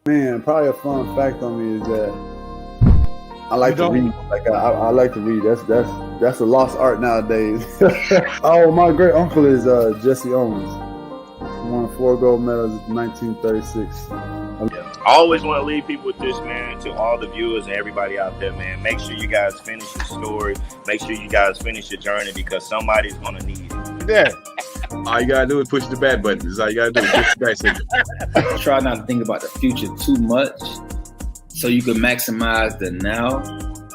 Man, probably a fun fact on me is that I like to read. Like I like to read. That's a lost art nowadays. Oh, my great uncle is Jesse Owens. He won 4 gold medals in 1936. I always want to leave people with this, man, to all the viewers and everybody out there, man. Make sure you guys finish your story. Make sure you guys finish your journey because somebody's going to need it. Yeah. All you got to do is push the back button. That's all you got to do is push the back signal. Try not to think about the future too much so you can maximize the now.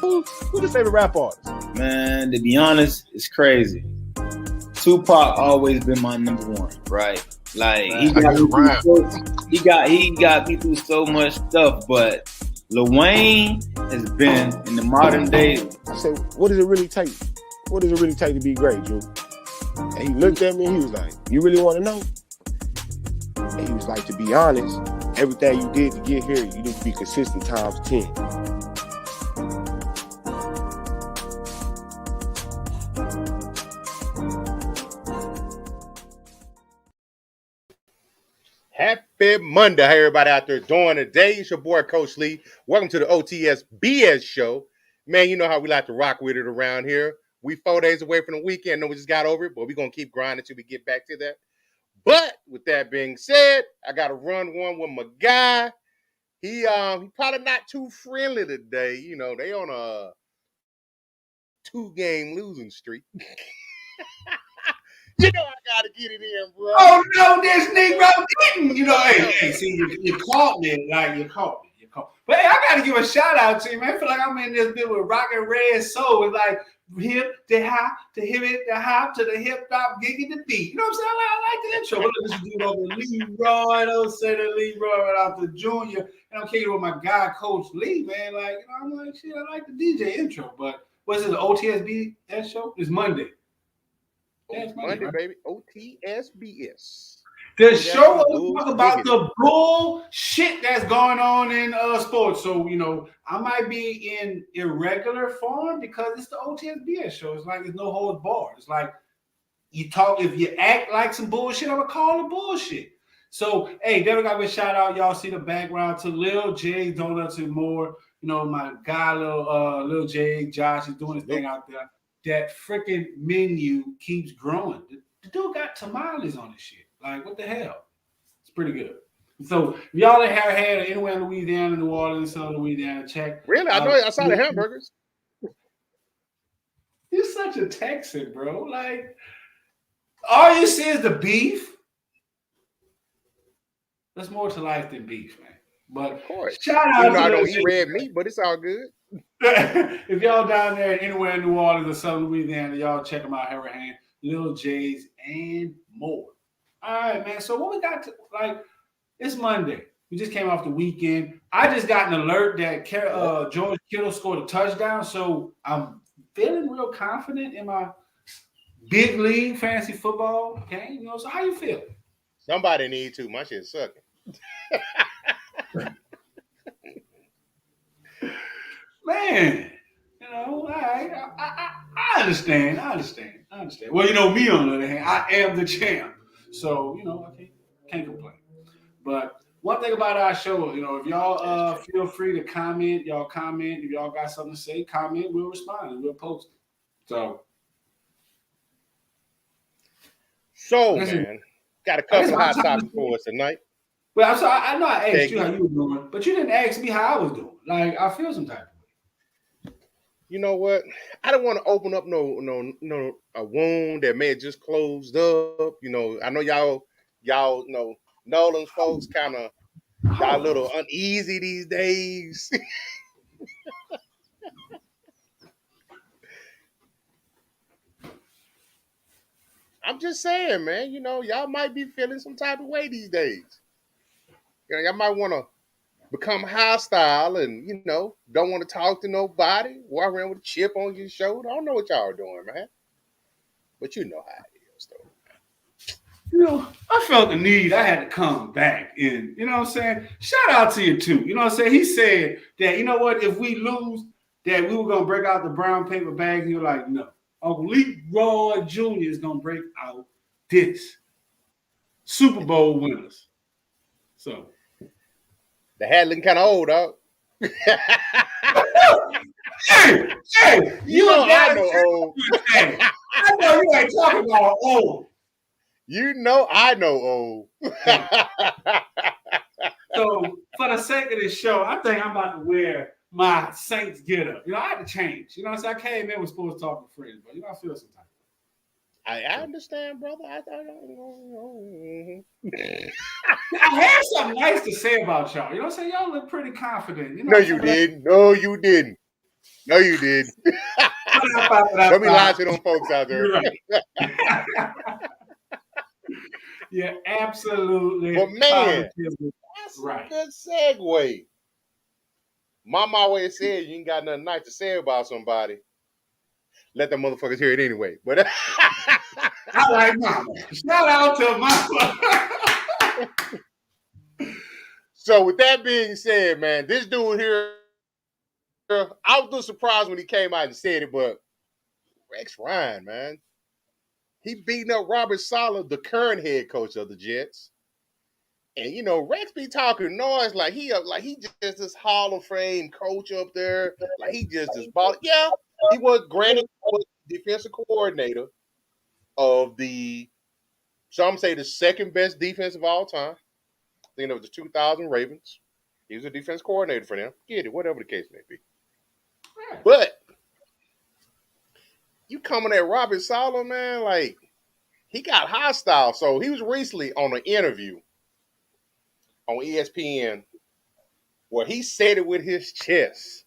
Who's your favorite rap artist? Man, to be honest, it's crazy. Tupac always been my number one, right? Like he got me through so much stuff, but Lil Wayne has been in the modern day. I said, what does it really take? What does it really take to be great, Drew? And he looked at me and he was like, you really want to know? And he was like, to be honest, everything you did to get here, you need to be consistent times 10. Happy Monday, how everybody out there doing today? It's your boy, Coach Lee. Welcome to the O.T.S.B.S Show. Man, you know how we like to rock with it around here. We 4 days away from the weekend. No, we just got over it, but we're going to keep grinding until we get back to that. But with that being said, I got to run one with my guy. He probably not too friendly today. You know, they on a 2-game losing streak. You know I gotta get it in, bro. Oh no, this Negro didn't. You know, hey, see, you caught me. Like you caught me. But hey, I gotta give a shout out to you, man. I feel like I'm in this bit with rock and red soul. It's like hip to hop, to hip it, to hop, to the hip hop, giggy the beat. You know what I'm saying? I like the intro. What does you do over Leroy? Don't say the Leroy right off the Junior. And I'm kicking with my guy, Coach Lee, man. Like, you know, I'm like, shit, I like the DJ intro. But what's it, the O.T.S.B Show? It's Monday. It's Monday, right? Baby. O.T.S.B.S. The show will talk about the bullshit that's going on in sports. So, you know, I might be in irregular form because it's the O.T.S.B.S show. It's like there's no holds barred. It's like you talk, if you act like some bullshit, I'm going to call it bullshit. So, hey, definitely got to give a shout out. Y'all see the background to Lil J Donuts and more. You know, my guy, Lil J, Josh is doing his thing out there. That freaking menu keeps growing. The dude got tamales on his shit. Like, what the hell? It's pretty good. So, if y'all have had anywhere in Louisiana, New Orleans, Southern Louisiana, check. Really? I saw the hamburgers. You're such a Texan, bro. Like, all you see is the beef. There's more to life than beef, man. But of course. Shout out to I don't eat red meat, but it's all good. If y'all down there anywhere in New Orleans or Southern Louisiana, y'all check them out, Hurricane, Lil J's, and more. All right, man. So what we got to, like, it's Monday. We just came off the weekend. I just got an alert that George Kittle scored a touchdown, so I'm feeling real confident in my big league fantasy football game. You know, so how you feel? Somebody need to. My shit's sucking. Man, you know, I understand. Well, you know, me on the other hand, I am the champ. So, you know, I can't complain. But one thing about our show, you know, if y'all feel free to comment, y'all comment. If y'all got something to say, comment, we'll respond and we'll post it. So man, got a couple of hot topics for us tonight. Well, I'm sorry, I know I asked you how you were doing, but you didn't ask me how I was doing. Like, I feel some type of way. You know what? I don't want to open up no a wound that may have just closed up. You know, I know y'all know Nolan's folks kind of got a little uneasy these days. I'm just saying, man, you know, y'all might be feeling some type of way these days. You know, y'all might want to become hostile and, you know, don't want to talk to nobody, walk around with a chip on your shoulder. I don't know what y'all are doing, man. But you know how it is, though. You know, I felt the need. I had to come back in. You know what I'm saying? Shout out to you, too. You know what I'm saying? He said that, you know what, if we lose, that we were going to break out the brown paper bag. And you're like, no. Uncle Leroy Jr. is going to break out this. Super Bowl winners. So, The hat looking kind of old, dog. Hey, you know I know old. I know you ain't talking about old. You know I know old. So for the sake of this show, I think I'm about to wear my Saints getup. You know, I had to change. You know what I'm saying? I came in with sports talk with friends, but you know, I feel sometimes. I understand, brother. I had something nice to say about y'all. You know what I'm saying? Y'all look pretty confident. You know no, you didn't. No, you didn't. No, you didn't. Don't be lying to them folks out there. Yeah, absolutely. But man, that's a good segue. Mama always said you ain't got nothing nice to say about somebody. Let them motherfuckers hear it anyway. But I like mama. Shout out to mama. So with that being said, man, this dude here, I was a little surprised when he came out and said it, but Rex Ryan, man, he beating up Robert Saleh, the current head coach of the Jets. And you know, Rex be talking noise like he just this Hall of Fame coach up there, like he just this ball. Yeah, he was granted defensive coordinator of some say the second best defense of all time. I think it was the 2000 Ravens. He was a defense coordinator for them. Get it, whatever the case may be. But you coming at Robert Saleh, man, like he got hostile. So he was recently on an interview on ESPN where he said it with his chest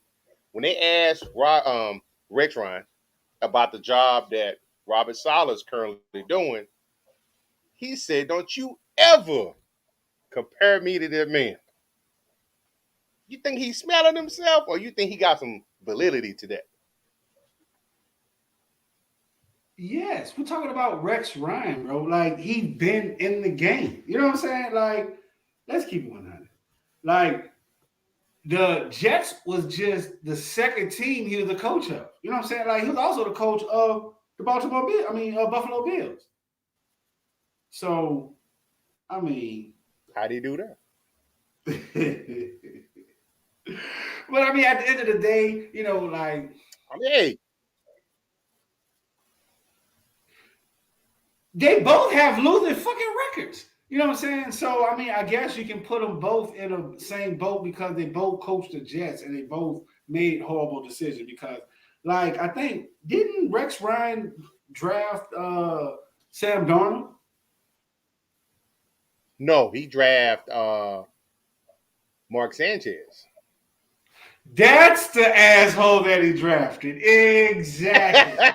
when they asked Rex Ryan about the job that Robert Saleh is currently doing. He said, "Don't you ever compare me to that man." You think he's smelling himself, or you think he got some validity to that? Yes, we're talking about Rex Ryan, bro. Like, he been in the game. You know what I'm saying? Like, let's keep it 100. Like, the Jets was just the second team he was the coach of. You know what I'm saying? Like, he was also the coach of the Buffalo Bills. So, I mean, how do you do that? But I mean, at the end of the day, you know, like, I mean, hey, they both have losing fucking records. You know what I'm saying? So, I mean, I guess you can put them both in the same boat because they both coached the Jets and they both made horrible decisions. Because, like, I think, didn't Rex Ryan draft Sam Darnold? No, he drafted Mark Sanchez. That's the asshole that he drafted. Exactly.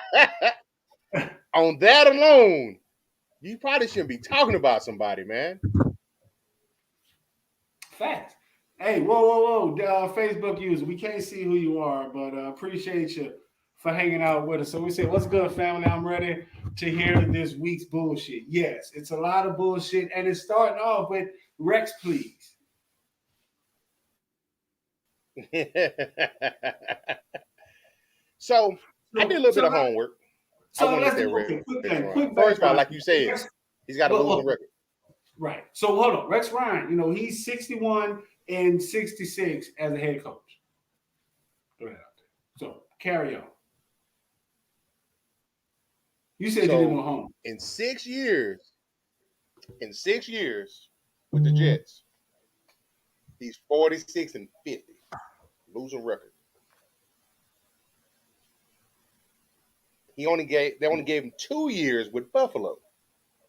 On that alone, you probably shouldn't be talking about somebody, man. Facts. Hey, whoa. Facebook user, we can't see who you are, but appreciate you for hanging out with us. So we say, what's good, family? I'm ready to hear this week's bullshit. Yes, it's a lot of bullshit, and it's starting off with Rex, please. So I did a little bit of homework. So let's do quick First of all, like you said, he's got a losing record. Right. So hold on. Rex Ryan, you know, he's 61 and 66 as a head coach. Go ahead. So carry on. You said you didn't want home. In 6 years with the Jets, he's 46 and 50. Losing record. They only gave him 2 years with Buffalo.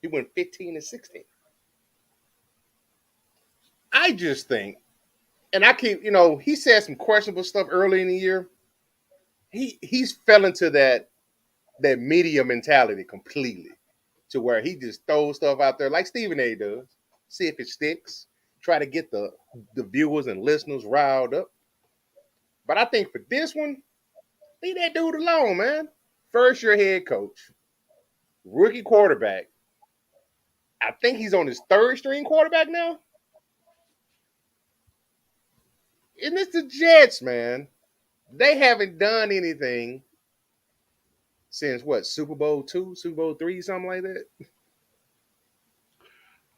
He went 15 and 16. I just think, and I keep, you know, he said some questionable stuff early in the year. He's fell into that media mentality completely, to where he just throws stuff out there like Stephen A. does, see if it sticks, try to get the viewers and listeners riled up. But I think for this one, leave that dude alone, man. First year head coach, rookie quarterback. I think he's on his third string quarterback now. And it's the Jets, man. They haven't done anything since what, Super Bowl II, Super Bowl III, something like that.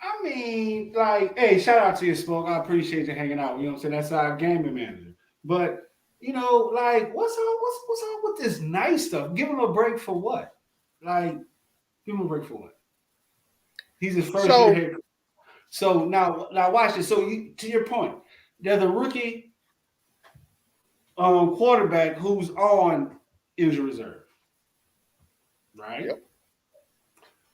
I mean, like, hey, shout out to you, Smoke. I appreciate you hanging out. You know what I'm saying? That's our gaming manager. But you know, like, what's up with this nice stuff? Give him a break for what? Like, give him a break for what? He's his first year head coach. So now watch this. So to your point, there's a rookie quarterback who's on injury reserve, right? Yep.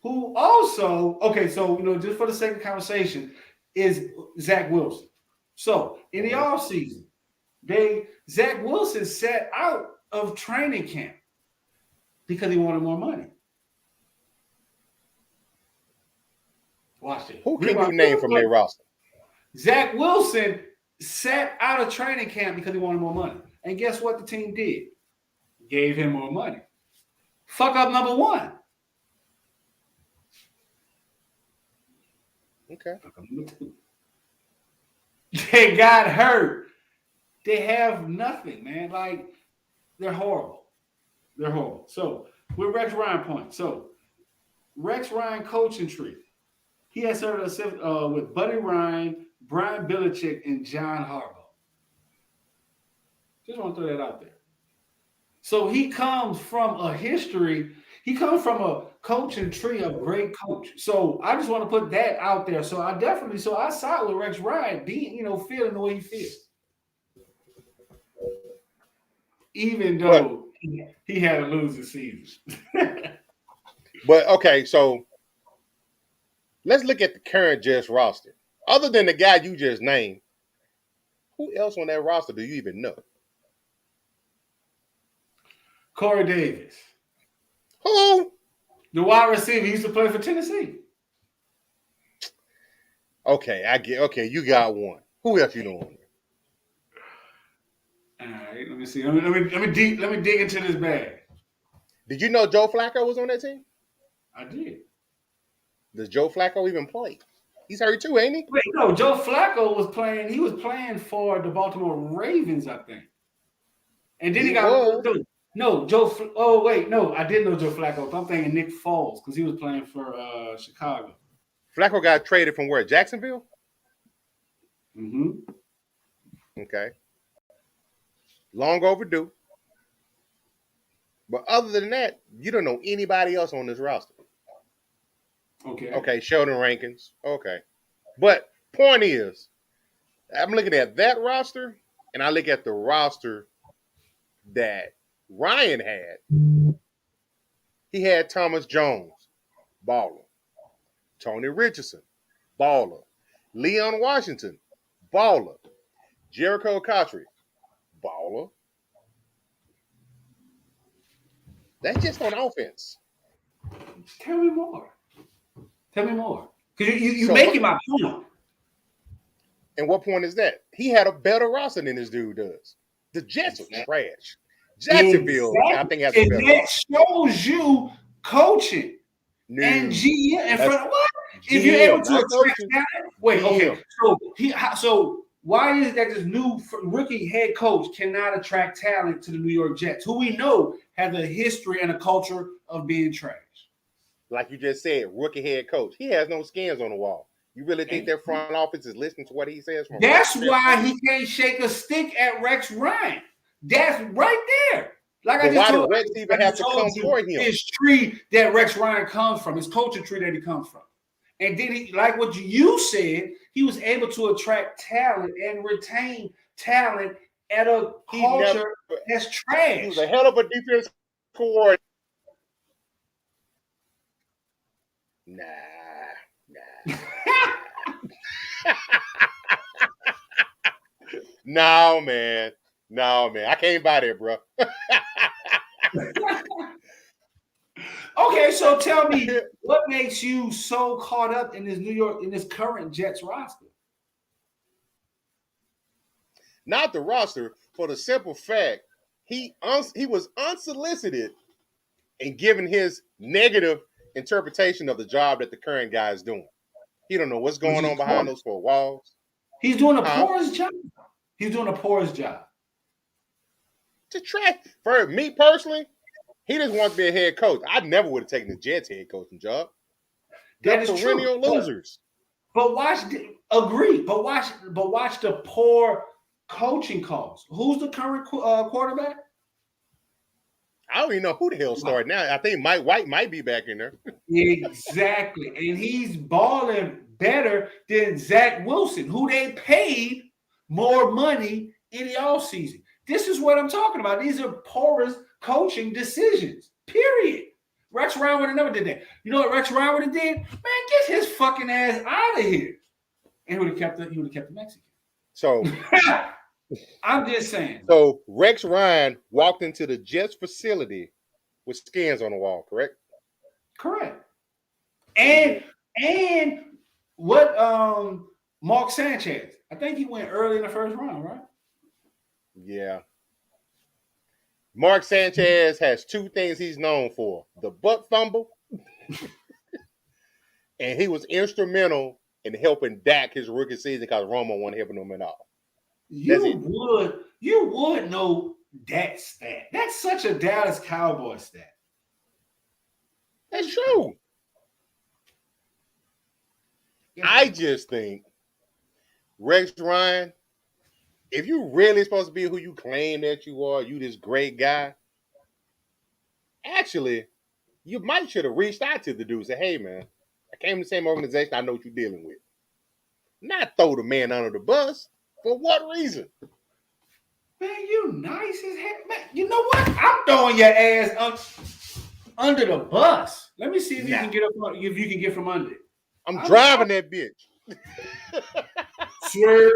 Who also, okay, so, you know, just for the sake of conversation, is Zach Wilson. So in the offseason, Zach Wilson sat out of training camp because he wanted more money. Watch it. Who can you name from their roster? Zach Wilson sat out of training camp because he wanted more money. And guess what the team did? Gave him more money. Fuck up number one. Okay. Fuck up number two. They got hurt. They have nothing, man. Like, they're horrible. They're horrible. So, with Rex Ryan point. So, Rex Ryan coaching tree. He has served with Buddy Ryan, Brian Belichick, and John Harbaugh. Just want to throw that out there. So he comes from a history. He comes from a coaching tree of great coach. So I just want to put that out there. So I side with Rex Ryan being, feeling the way he feels. Even though he had a losing season. But okay, so let's look at the current Jets roster. Other than the guy you just named, who else on that roster do you even know? Corey Davis. Who? The wide receiver. He used to play for Tennessee. Okay, you got one. Who else you know on there? All right, let me see. Let me dig into this bag. Did you know Joe Flacco was on that team? I did. Does Joe Flacco even play? He's hurt too, ain't he? Wait, no, Joe Flacco was playing. He was playing for the Baltimore Ravens, I think. And then he got no Joe. Oh wait, no, I didn't know Joe Flacco. I'm thinking Nick Foles because he was playing for Chicago. Flacco got traded from where? Jacksonville. Mm-hmm. Okay. Long overdue. But other than that, you don't know anybody else on this roster. Okay, Sheldon Rankins. Okay. But point is, I'm looking at that roster, and I look at the roster that Ryan had. He had Thomas Jones, baller. Tony Richardson, baller. Leon Washington, baller. Jericho Cotchery, baller. That's just on offense. Tell me more. Because you're making my point. And what point is that? He had a better roster than this dude does. The Jets are trash. Jacksonville, I think, has a better roster. That shows you coaching and GM in front of what? If you're able to attract talent, wait, okay. So why is it that this new rookie head coach cannot attract talent to the New York Jets, who we know has a history and a culture of being trash? Like you just said, rookie head coach. He has no skins on the wall. You really think their front office is listening to what he says? That's why he can't shake a stick at Rex Ryan. That's right there. Like I just told you, Rex even have to come for him? His tree that Rex Ryan comes from, his coaching tree that he comes from. And then he, like what you said, he was able to attract talent and retain talent at a culture that's trash. He was a hell of a defense coordinator. Nah. No, man. I can't buy that, bro. Okay, so tell me, what makes you so caught up in this current Jets roster? Not the roster, for the simple fact he was unsolicited in giving his negative interpretation of the job that the current guy is doing. He don't know what's going on behind those four walls. He's doing a porous job. He's doing a porous job. To track for me personally, he just wants to be a head coach. I never would have taken the Jets head coaching job. They're perennial losers. But watch the poor coaching calls. Who's the current quarterback? I don't even know who the hell started now. I think Mike White might be back in there. Exactly. And he's balling better than Zach Wilson, who they paid more money in the offseason. This is what I'm talking about. These are porous coaching decisions, period. Rex Ryan would have never did that. You know what Rex Ryan would have did? Man, get his fucking ass out of here. And he would have kept the Mexican. So I'm just saying. So Rex Ryan walked into the Jets facility with scans on the wall, correct? Correct. And what Mark Sanchez, I think he went early in the first round, right? Yeah. Mark Sanchez has two things he's known for: the butt fumble, and he was instrumental in helping Dak his rookie season because Romo wasn't helping him at all. You would know that stat. That's such a Dallas Cowboy stat. That's true. I just think Rex Ryan, if you really supposed to be who you claim that you are, you this great guy, actually, you might should have reached out to the dude and said, hey, man, I came to the same organization. I know what you're dealing with. Not throw the man under the bus. For what reason? Man, you nice as heck. Man, you know what? I'm throwing your ass under the bus. Let me see if you can get up. If you can get from under it. I'm driving that bitch. Swerve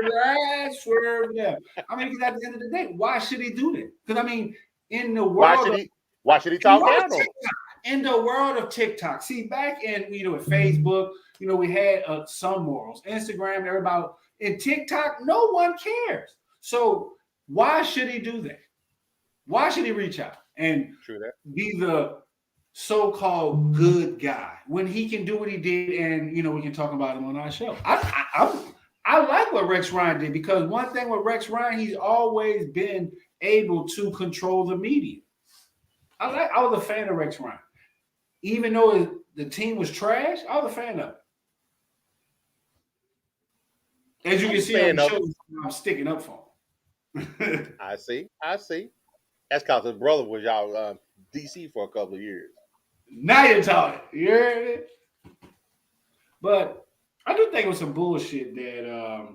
that. I mean, because at the end of the day, why should he do that? Because I mean, in the world, why should he talk down on him? In the world of TikTok, see, back in with Facebook, we had some morals. Instagram, everybody. In TikTok, no one cares. So why should he do that? Why should he reach out and be the so-called good guy when he can do what he did, and we can talk about him on our show? I like what Rex Ryan did, because one thing with Rex Ryan, he's always been able to control the media. I was a fan of Rex Ryan, even though the team was trash. I was a fan of it. As you can see on the show, I'm sticking up for him. I see. That's because his brother was y'all DC for a couple of years. Now you're talking. You heard it? But I do think it was some bullshit that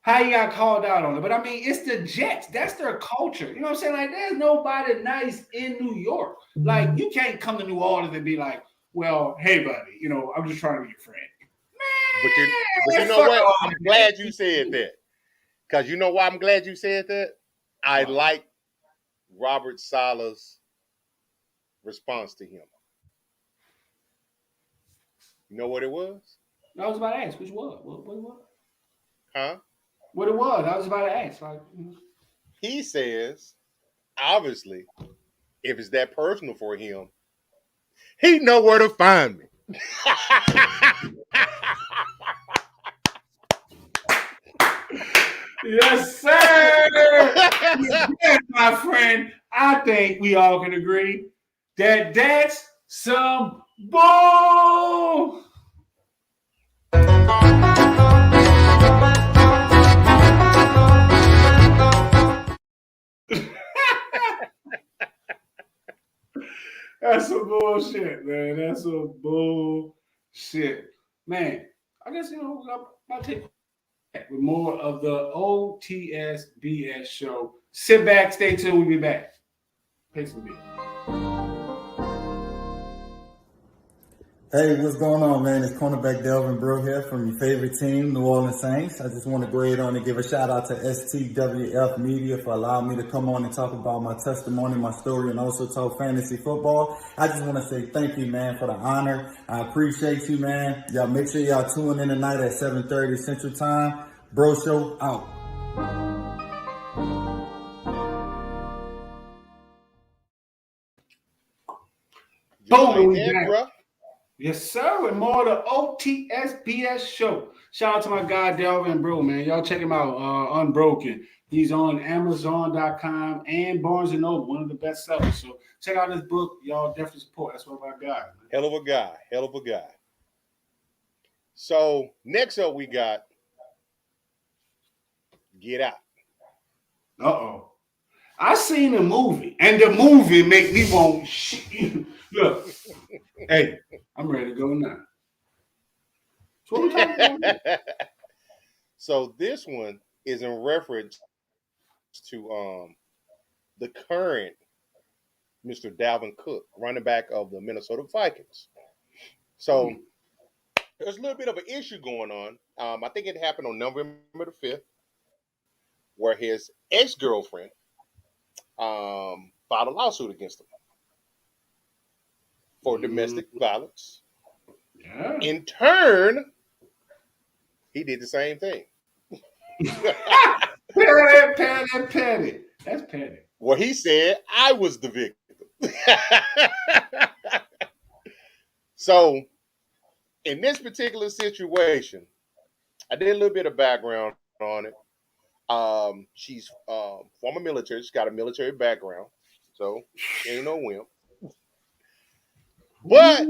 how he got called out on it. But I mean, it's the Jets. That's their culture. You know what I'm saying? Like, there's nobody nice in New York. Like, you can't come to New Orleans and be like, well, hey, buddy, I'm just trying to be your friend. But you know what? I'm glad you said that. Because you know why I'm glad you said that? I like Robert Saleh's response to him. You know what it was? I was about to ask, which was? What? Huh? What it was? I was about to ask. He says, obviously, if it's that personal for him, he know where to find me. Yes, sir. Yes, my friend. I think we all can agree that that's some bull. That's some bullshit, man. That's some bullshit. Man, I guess, I'll take with more of the O.T.S.B.S Show. Sit back, stay tuned. We'll be back. Pay some beer. Hey, what's going on, man? It's cornerback Delvin Brew here from your favorite team, New Orleans Saints. I just want to go ahead on and give a shout out to S.T.W.F Media for allowing me to come on and talk about my testimony, my story, and also talk fantasy football. I just want to say thank you, man, for the honor. I appreciate you, man. Y'all make sure y'all tune in tonight at 7:30 Central Time. Bro Show out. Boom, bro. Yes, sir. With more of the O.T.S.B.S Show. Shout out to my guy Delvin Brew, man. Y'all check him out. Unbroken. He's on Amazon.com and Barnes & Noble, one of the best sellers. So check out his book. Y'all definitely support. That's one of our guys. Hell of a guy. So next up, we got Get Out. Uh-oh. I seen the movie, and the movie make me want shit. Look, hey, I'm ready to go now. So what we talking about? So this one is in reference to the current Mr. Dalvin Cook, running back of the Minnesota Vikings. So there's a little bit of an issue going on. I think it happened on November the 5th, where his ex-girlfriend filed a lawsuit against him for domestic violence. Yeah. In turn, he did the same thing. Petty. That's petty. Well, he said I was the victim. So, in this particular situation, I did a little bit of background on it. She's former military. She's got a military background, so she ain't no wimp. But,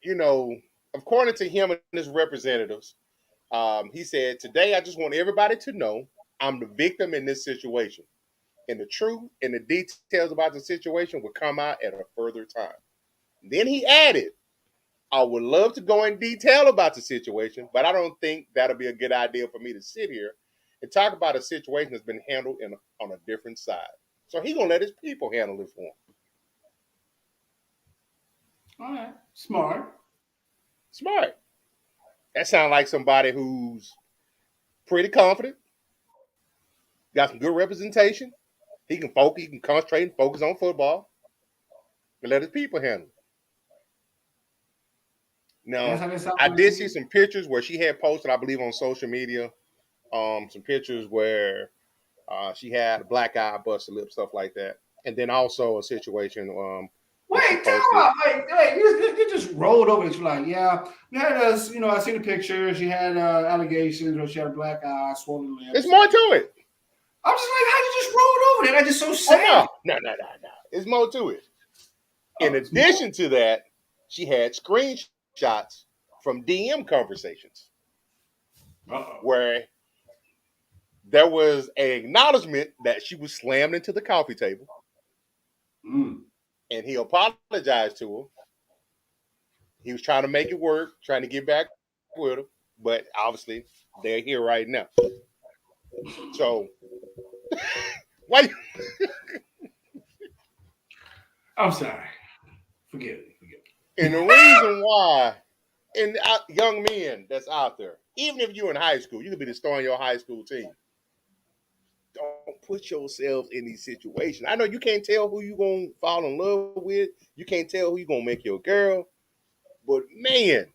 you know, according to him and his representatives, he said, today I just want everybody to know I'm the victim in this situation. And the truth and the details about the situation will come out at a further time. Then he added, I would love to go in detail about the situation, but I don't think that'll be a good idea for me to sit here and talk about a situation that's been handled on a different side. So he's going to let his people handle it for him. All right. Smart. That sounds like somebody who's pretty confident, got some good representation. He can focus, he can concentrate and focus on football, and let his people handle it. Now, I did see some pictures where she had posted, I believe, on social media, some pictures where she had a black eye, busted lip, stuff like that. And then also a situation. Wait, tell her. Wait, you just rolled over it. You're like, yeah, you had us, I seen the picture. She had allegations, or she had a black eye, swollen lips. There's more to it. I'm just like, how you just rolled over that? I just so sad. No. There's more to it. In addition to that, she had screenshots from DM conversations where there was an acknowledgement that she was slammed into the coffee table. And he apologized to her. He was trying to make it work, trying to get back with her. But obviously, they're here right now. So, why? I'm sorry. Forget it. And the reason why, and young men that's out there, even if you're in high school, you could be the star on your high school team. Don't put yourself in these situations. I know you can't tell who you're going to fall in love with. You can't tell who you're going to make your girl. But, man,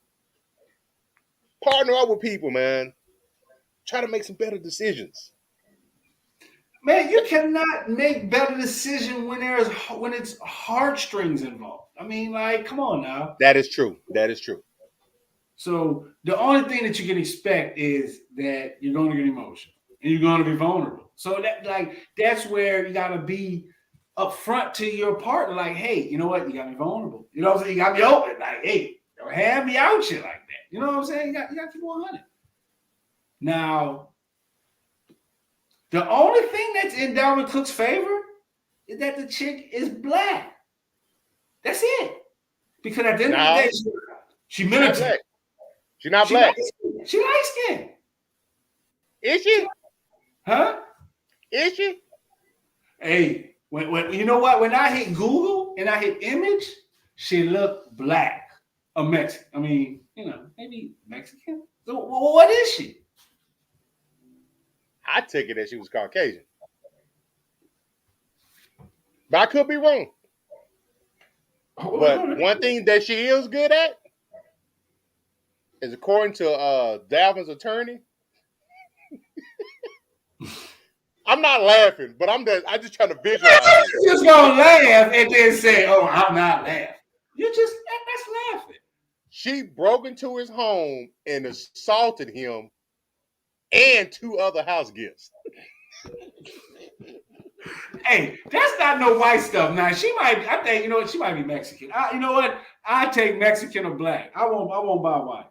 partner up with people, man. Try to make some better decisions. Man, you cannot make better decisions when it's heartstrings involved. I mean, like, come on now. That is true. So the only thing that you can expect is that you're going to get emotional and you're going to be vulnerable. So that's where you got to be upfront to your partner. Like, hey, you know what? You got to be vulnerable. You know what I'm saying? You got to be open. Like, hey, don't have me out shit like that. You know what I'm saying? You got to keep 100. Now, the only thing that's in Dalvin Cook's favor is that the chick is black. That's it. Because at the end of the day, she military. She's not black. She light skinned. Is she? Huh? Is she? Hey, when you know what? When I hit Google and I hit image, she looked black. A Mexican. I mean, maybe Mexican. So what is she? I took it that she was Caucasian. But I could be wrong. But one thing that she is good at is, according to Dalvin's attorney, I'm not laughing, but I'm just trying to visualize. You're just gonna laugh and then say, "Oh, I'm not laughing." That's laughing. She broke into his home and assaulted him and 2 other house guests. Hey, that's not no white stuff. Now, she might, I think, she might be Mexican. You know what? I take Mexican or black. I won't buy white.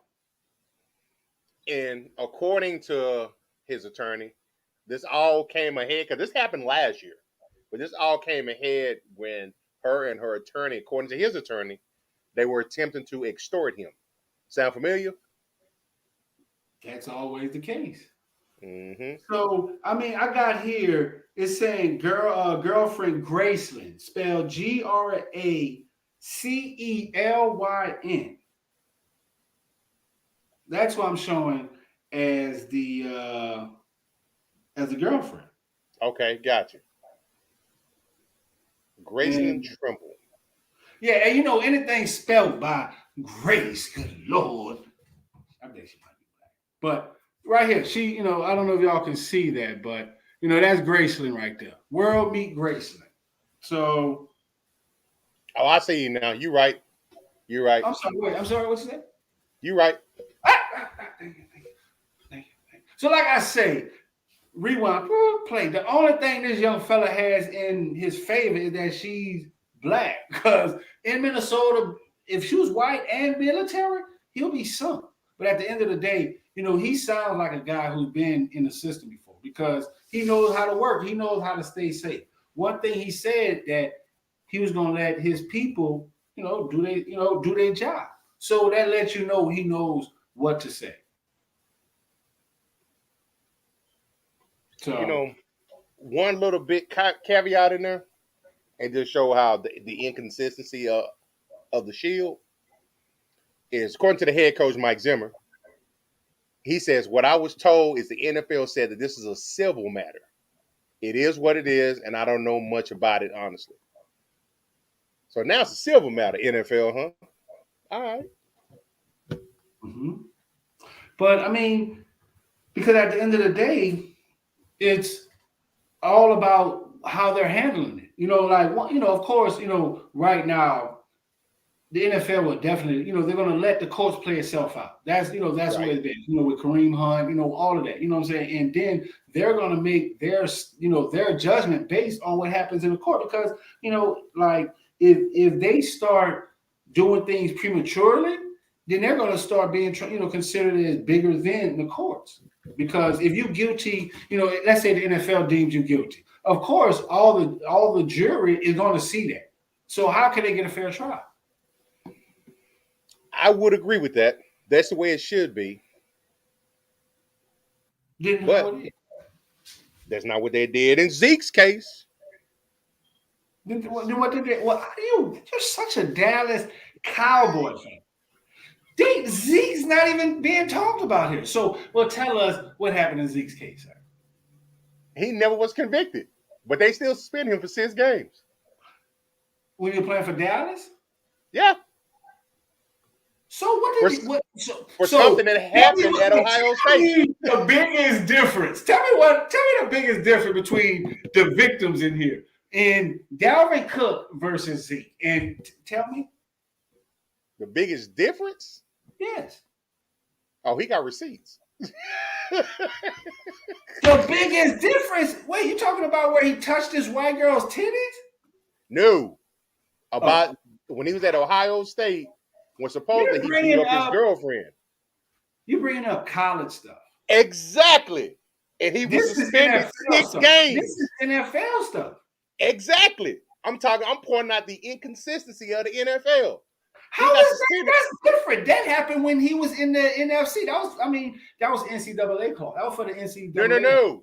And according to his attorney, this all came ahead because this happened last year, but this all came ahead when her and her attorney, according to his attorney, they were attempting to extort him. Sound familiar? That's always the case. Mm-hmm. So, I mean, I got here, it's saying girlfriend Gracelyn, spelled Gracelyn. That's what I'm showing as the girlfriend. Okay, gotcha. Gracelyn Trimble. Yeah, and anything spelled by Grace, good Lord. I bet she might be black. But right here, she, I don't know if y'all can see that, but that's Gracelyn right there. World meet Gracelyn. So I see you now. You right. You're right. I'm sorry, what's that? You right. Thank you. So like I say, rewind, play. The only thing this young fella has in his favor is that she's black. Because in Minnesota, if she was white and military, he'll be sunk. But at the end of the day, he sounds like a guy who's been in the system before because he knows how to work. He knows how to stay safe. One thing he said that he was going to let his people, do their job. So that lets you know he knows what to say. So, one little bit caveat in there, and just show how the inconsistency of the Shield is, according to the head coach Mike Zimmer. He says, "What I was told is the NFL said that this is a civil matter. It is what it is, and I don't know much about it honestly." So now it's a civil matter, NFL, huh? All right. Mm-hmm. But I mean, because at the end of the day, it's all about how they're handling it. Of course, right now, the NFL will definitely, they're going to let the courts play itself out. That's right. That's what it is. With Kareem Hunt, all of that. You know what I'm saying? And then they're going to make their judgment based on what happens in the court. Because, if they start doing things prematurely, then they're going to start being, considered as bigger than the courts. Because if you're guilty, let's say the NFL deems you guilty. Of course, all the jury is going to see that. So how can they get a fair trial? I would agree with that. That's the way it should be. But that's not what they did in Zeke's case. What did they? Well, you're such a Dallas Cowboy fan. Zeke's not even being talked about here. So, tell us what happened in Zeke's case, sir. He never was convicted, but they still suspended him for 6 games. When you were playing for Dallas? Yeah. So what did something that happened at Ohio State? The biggest difference. Tell me the biggest difference between the victims in here and Dalvin Cook versus Zeke. And tell me the biggest difference. Yes. Oh, he got receipts. The biggest difference. Wait, you talking about where he touched this white girl's titties? No. About when he was at Ohio State. When supposedly he beat up his girlfriend. You bringing up college stuff. Exactly. And he was suspended 6 games. This is NFL stuff. Exactly. I'm pointing out the inconsistency of the NFL. How is that? That's different. That happened when he was in the NFC. That was NCAA call. That was for the NCAA. No.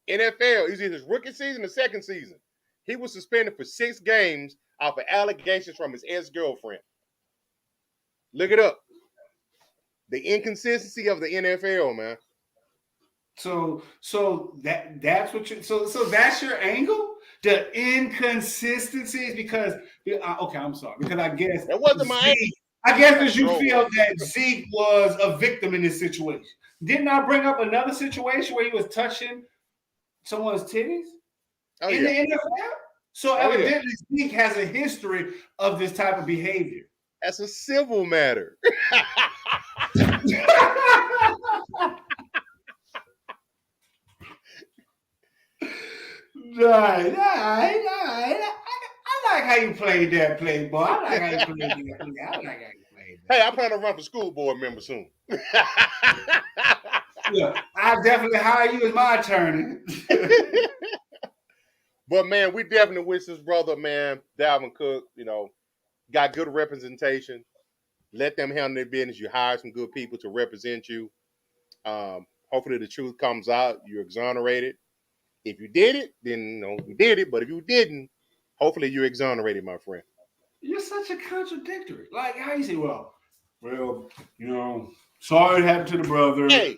NFL. It was either his rookie season or second season. He was suspended for 6 games off of allegations from his ex-girlfriend. Look it up. The inconsistency of the NFL, man. So that's what you so that's your angle? The inconsistencies because I'm sorry because I guess that wasn't my angle. I guess because you feel that Zeke was a victim in this situation. Didn't I bring up another situation where he was touching someone's titties in the NFL? So evidently Zeke has a history of this type of behavior. That's a civil matter. Right. I like how you played that play, boy. I like how you played that play. I like how you played that. Hey, I plan to run for school board member soon. Yeah, I'll definitely hire you as my attorney. But man, we definitely wish this brother, man, Dalvin Cook, got good representation. Let them handle their business. You hire some good people to represent you. Hopefully the truth comes out. You're exonerated. If you did it, then you did it. But if you didn't, hopefully you're exonerated, my friend. You're such a contradictory. Like, how you say, sorry it happened to the brother. Hey,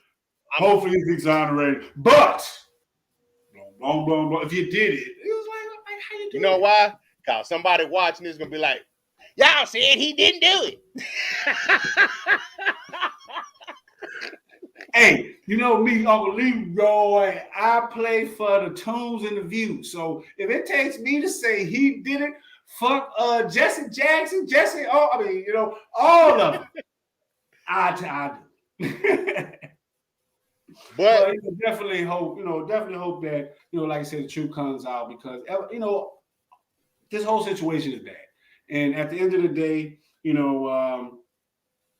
hopefully he's exonerated. But, blah, blah, blah, if you did it, it was like how you do it? You know why? Because somebody watching this is going to be like, y'all said he didn't do it. Hey, you know me, Uncle Leroy, I play for the tunes and the views. So if it takes me to say he did it, fuck Jesse Jackson, all of them. I do. But definitely hope that, like I said, the truth comes out because, this whole situation is bad. And at the end of the day,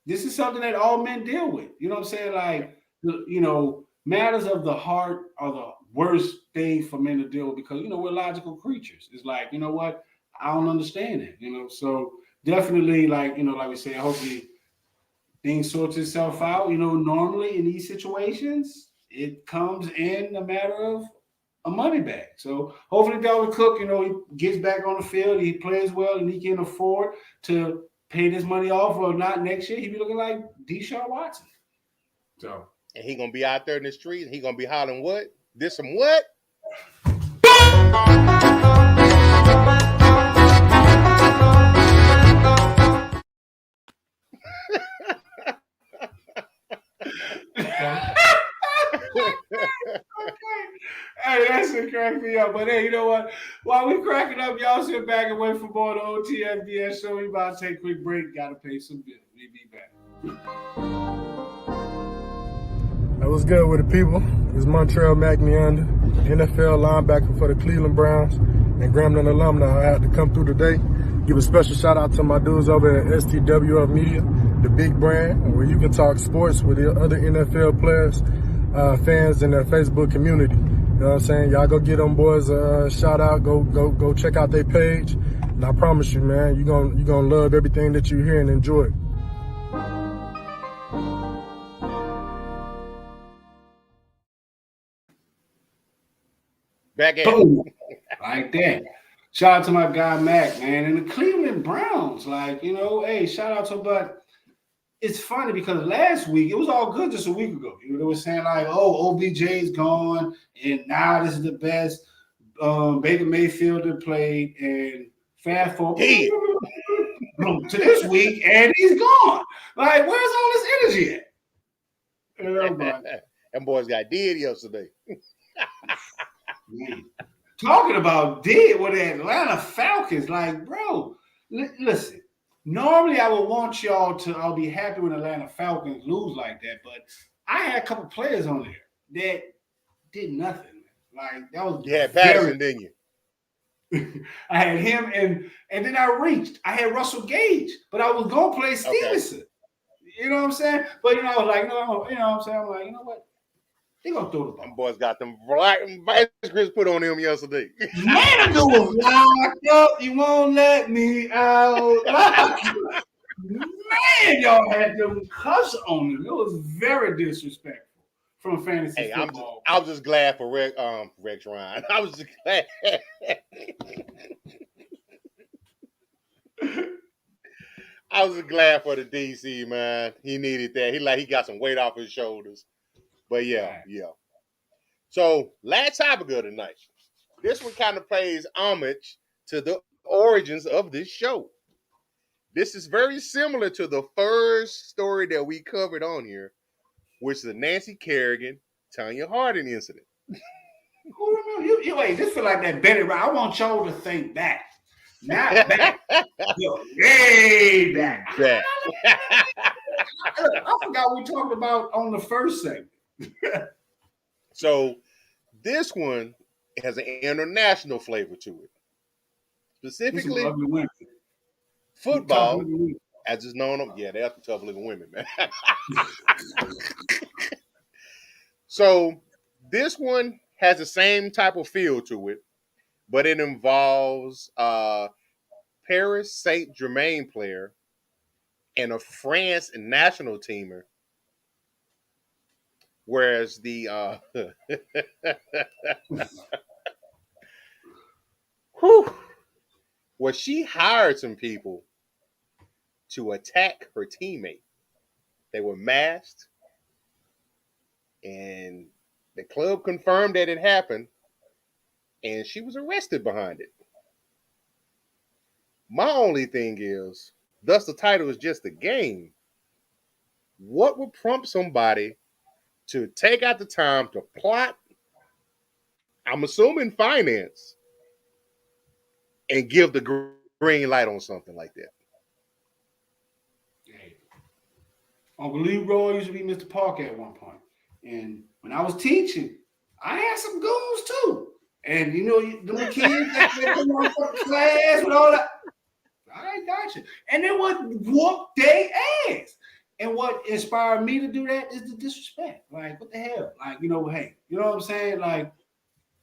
this is something that all men deal with. You know what I'm saying? Like, matters of the heart are the worst thing for men to deal with because, we're logical creatures. It's like, you know what? I don't understand it, So definitely, like we said, hopefully things sorts itself out. Normally in these situations, it comes in a matter of a money bag. So hopefully Dalvin Cook, he gets back on the field, he plays well, and he can afford to pay this money off or not next year. He'd be looking like Deshaun Watson. So, and he gonna be out there in the streets. He gonna be hollering what? This some what? Hey, that shit crack me up. But hey, you know what? While we cracking up, y'all sit back and wait for more of the O.T.S.B.S Show. We about to take a quick break. Gotta pay some bills. We be back. That was good with the people. It's Montreal McNeander, NFL linebacker for the Cleveland Browns and Grambling alumni. I had to come through today. Give a special shout out to my dudes over at S.T.W.F Media, the big brand, where you can talk sports with the other NFL players, fans in their Facebook community. You know what I'm saying? Y'all go get them boys a shout out. Go check out their page. And I promise you, man, you're gonna love everything that you hear and enjoy it. Back at Boom. Like that. Shout out to my guy Mac, man, and the Cleveland Browns. Like, hey, shout out to him. But it's funny because last week it was all good just a week ago. They were saying like, oh, OBJ's gone, and now this is the best Baker Mayfield that played, and fast forward to this week, and he's gone. Like, where's all this energy at? Them boys got dead yesterday. Man. Talking about dead with the Atlanta Falcons, like, bro, listen. Normally, I would want I'll be happy when Atlanta Falcons lose like that, but I had a couple players on there that did nothing. Like, that was Patterson, didn't you? I had him, and then I had Russell Gage, but I was gonna play Stevenson. Okay. You know what I'm saying? But I was like, you know what I'm saying? I'm like, you know what? They gonna throw the ball. Them boys got them black vice grips put on him yesterday. Manager was locked up. You won't let me out. Man, y'all had them cuss on him. It was very disrespectful from fantasy football. I was just glad for Rex Ryan. I was just glad. I was just glad for the DC, man. He needed that. He got some weight off his shoulders. But yeah. So last topic of the night. This one kind of pays homage to the origins of this show. This is very similar to the first story that we covered on here, which is the Nancy Kerrigan, Tanya Harding incident. You wait, this feel like that Betty Rock. I want y'all to think back. Not back. Way back. I forgot we talked about on the first segment. So this one has an international flavor to it. specifically ugly women. football, as is known. Yeah, they're some tough living women, man. So this one has the same type of feel to it, but it involves Paris Saint-Germain player and a France national teamer. Whereas the well, she hired some people to attack her teammate. They were masked, and the club confirmed that it happened, and she was arrested behind it. My only thing is, thus the title is just a game. What would prompt somebody to take out the time to plot, I'm assuming finance, and give the green light on something like that? Hey, Uncle Leroy used to be Mr. Parker at one point. And when I was teaching, I had some goons too. And you know, the kids that come on from class with all that. I got you. And they would whoop their ass. And what inspired me to do that is the disrespect. Like, what the hell? Like, you know, hey, you know what I'm saying? Like,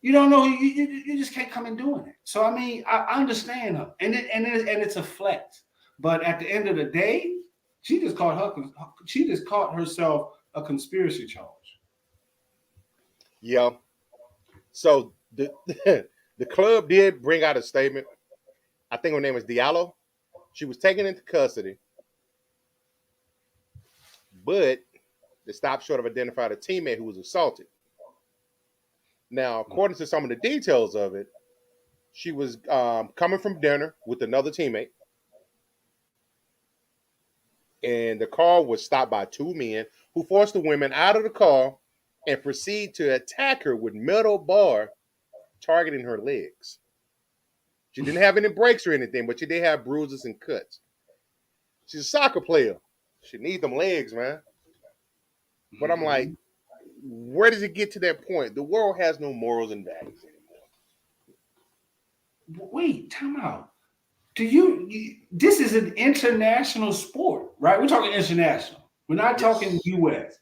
you don't know, you just can't come in doing it. So I mean, I understand her, and it's a flex. But at the end of the day, she just caught herself a conspiracy charge. Yeah. So the the club did bring out a statement. I think her name is Diallo. She was taken into custody, but they stopped short of identifying a teammate who was assaulted. Now, according to some of the details of it, she was coming from dinner with another teammate, and the car was stopped by two men who forced the women out of the car and proceed to attack her with metal bar targeting her legs. She didn't have any breaks or anything, but she did have bruises and cuts. She's a soccer player. She needs them legs, man. But I'm like, where does it get to that point? The world has no morals and values anymore. Wait, time out. This is an international sport, right? We're talking international. We're not talking U.S.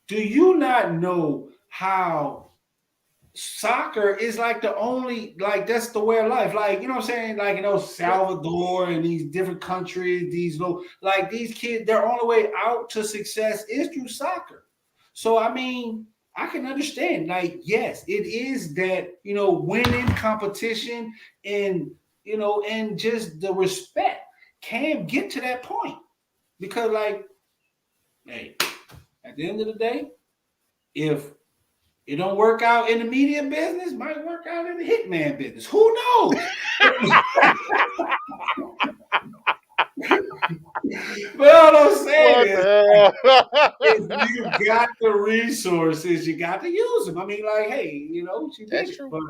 Do you not know how soccer is like the only, like, that's the way of life? Like, you know what I'm saying? Like, you know, Salvador and these different countries, these kids, their only way out to success is through soccer. So, I mean, I can understand, like, yes, it is that, you know, winning competition and, you know, and just the respect can get to that point. Because, like, hey, at the end of the day, if it don't work out in the media business, might work out in the hitman business. Who knows? But all I'm saying is, if you got the resources, you got to use them. I mean, like, hey, you know, she did it. But,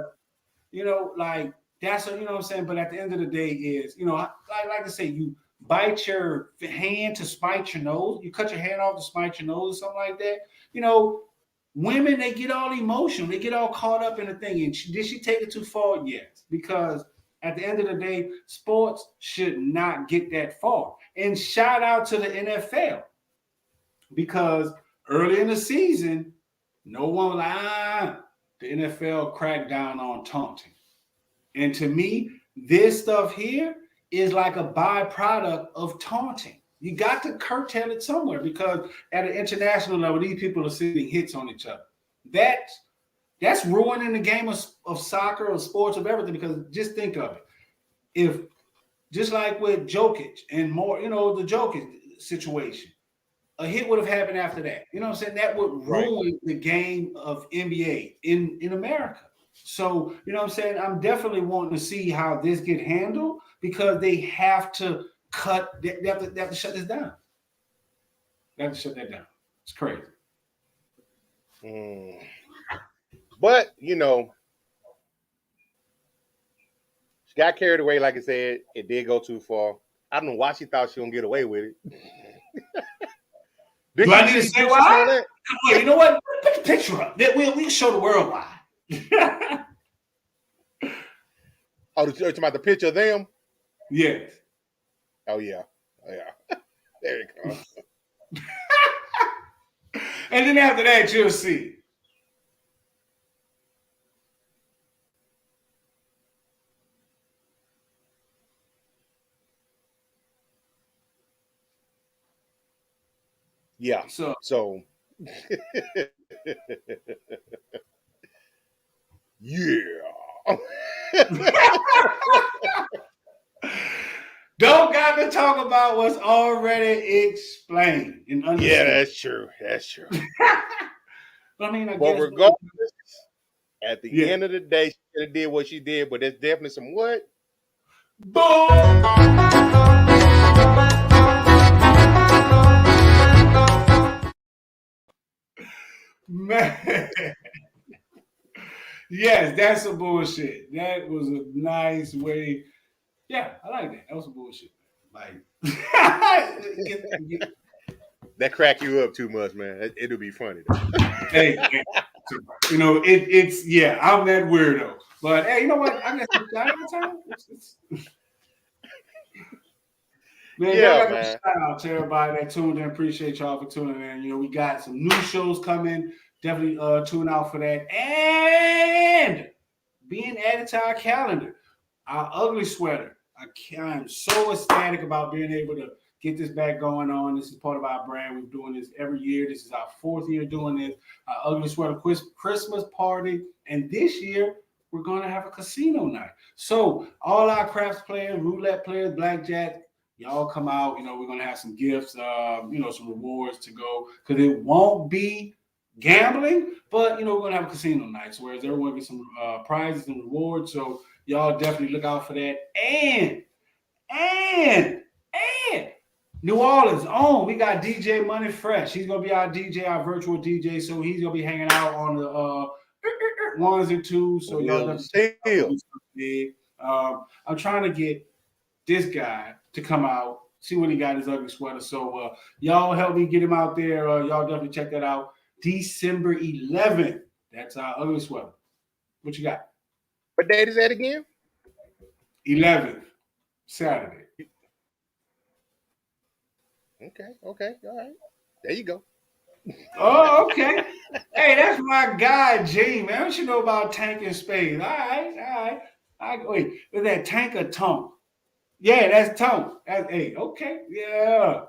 you know, like, that's what, you know what I'm saying? But at the end of the day is, you know, like I say, you bite your hand to spite your nose. You cut your hand off to spite your nose or something like that. You know, women, they get all emotional. They get all caught up in the thing. And did she take it too far? Yes. Because at the end of the day, sports should not get that far. And shout out to the NFL. Because early in the season, no one was like, the NFL cracked down on taunting. And to me, this stuff here is like a byproduct of taunting. You got to curtail it somewhere, because at an international level, these people are sending hits on each other. That's ruining the game of soccer or sports, of everything. Because just think of it. If, just like with Jokic and more, you know, the Jokic situation, a hit would have happened after that. You know what I'm saying? That would ruin the game of NBA in America. So, you know what I'm saying? I'm definitely wanting to see how this get handled, because they have to they have to shut this down. They have to shut that down. It's crazy. But, you know, she got carried away, like I said. It did go too far. I don't know why she thought she was going to get away with it. Do I need to say why? Wait, you know what? Put the picture up. We'll show the world why. Oh, you're talking about the picture of them? Yes. Oh yeah. There you go. And then after that, you'll see. Yeah. So yeah. Don't got to talk about what's already explained and understood. Yeah, that's true. That's true. I mean, but regardless, at the end of the day, she could have did what she did, but there's definitely some what? Boom! Man. Yes, that's some bullshit. That was a nice way. Yeah, I like that. That was some bullshit. Like that crack you up too much, man. It'll be funny. Hey, you know, it's yeah, I'm that weirdo. But hey, you know what? I guess it's time. Man, y'all got a shout out to everybody that tuned in. Appreciate y'all for tuning in. You know, we got some new shows coming. Definitely tune out for that. And being added to our calendar, our ugly sweater. I'm so ecstatic about being able to get this back going on. This is part of our brand. We're doing this every year. This is our 4th year doing this. Our ugly sweater Christmas party. And this year, we're going to have a casino night. So all our craps players, roulette players, blackjack, y'all come out. You know, we're going to have some gifts, you know, some rewards to go. Because it won't be gambling, but, you know, we're going to have a casino night. So whereas everyone gets some prizes and rewards. So y'all definitely look out for that. And New Orleans we got DJ Money Fresh. He's gonna be our DJ, our virtual DJ. So he's gonna be hanging out on the ones and twos. So y'all I'm trying to get this guy to come out, see what he got his ugly sweater. So y'all help me get him out there. Y'all definitely check that out. December 11th. That's our ugly sweater. What you got? What date is that again? 11th, Saturday. Okay, all right. There you go. Oh, okay. Hey, that's my guy, G, man. What you know about Tank and Spade? All right. Wait, is that Tank or Tonk? Yeah, that's Tonk. Hey, okay. Yeah.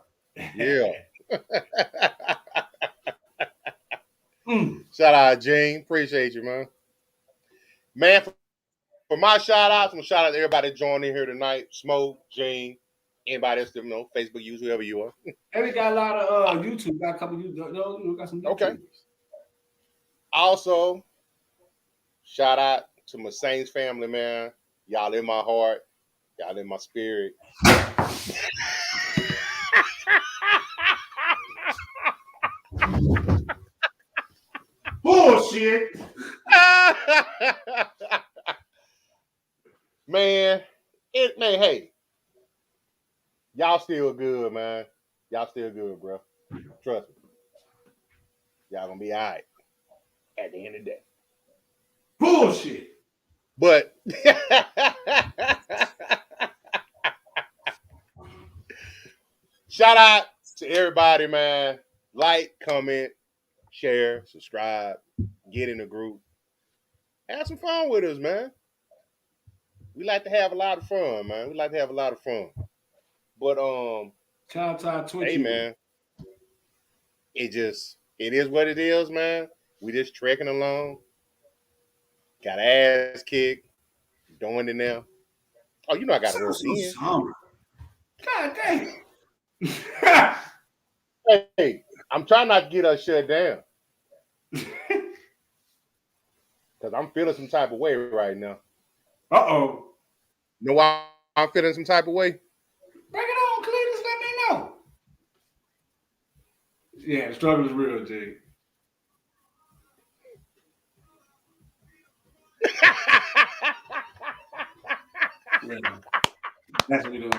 Shout out, Gene. Appreciate you, man. Man, for my shout outs, I'm gonna shout out to everybody joining here tonight. Smoke, Gene, anybody else, you know, Facebook users, whoever you are. And we got a lot of YouTube. Got a couple of you got some YouTubers. Okay. Also, shout out to my Saints family, man. Y'all in my heart. Y'all in my spirit. Bullshit. Man, hey. Y'all still good, man. Y'all still good, bro. Trust me. Y'all gonna be all right at the end of the day. Bullshit. But shout out to everybody, man. Like, comment, share, subscribe, get in the group. Have some fun with us, man. We like to have a lot of fun, man. But shout out to our Twitch. Hey, man. It is what it is, man. We just trekking along. Got ass kicked. Doing it now. Oh, you know I got to work in. God damn. Hey, I'm trying not to get us shut down. Because I'm feeling some type of way right now. Uh-oh. You know why I'm feeling some type of way? Bring it on, Cletus. Let me know. Yeah, the struggle is real, Jay. That's what we're doing.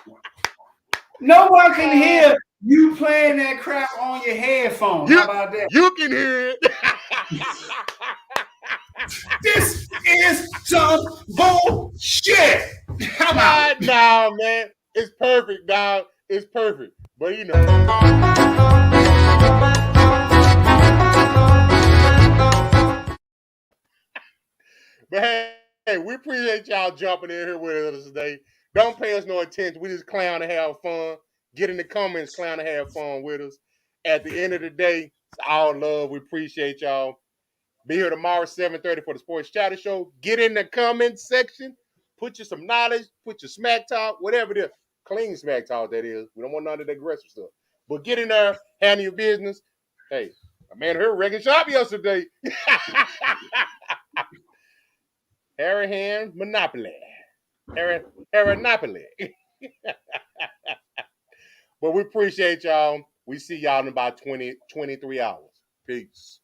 No one can hear you playing that crap on your headphones. How about that? You can hear it. This is some bullshit. Nah, man, it's perfect, dog. It's perfect. But you know. But hey, we appreciate y'all jumping in here with us today. Don't pay us no attention. We just clown and have fun. Get in the comments, clown and have fun with us. At the end of the day, it's all love. We appreciate y'all. Be here tomorrow, 7:30 for the Sports Chatter Show. Get in the comments section. Put you some knowledge. Put your smack talk, whatever it is. Clean smack talk, that is. We don't want none of that aggressive stuff. But get in there, handle your business. Hey, a man here wrecking shop yesterday. Harry Monopoly. Harry-nopoly. But we appreciate y'all. We see y'all in about 23 hours. Peace.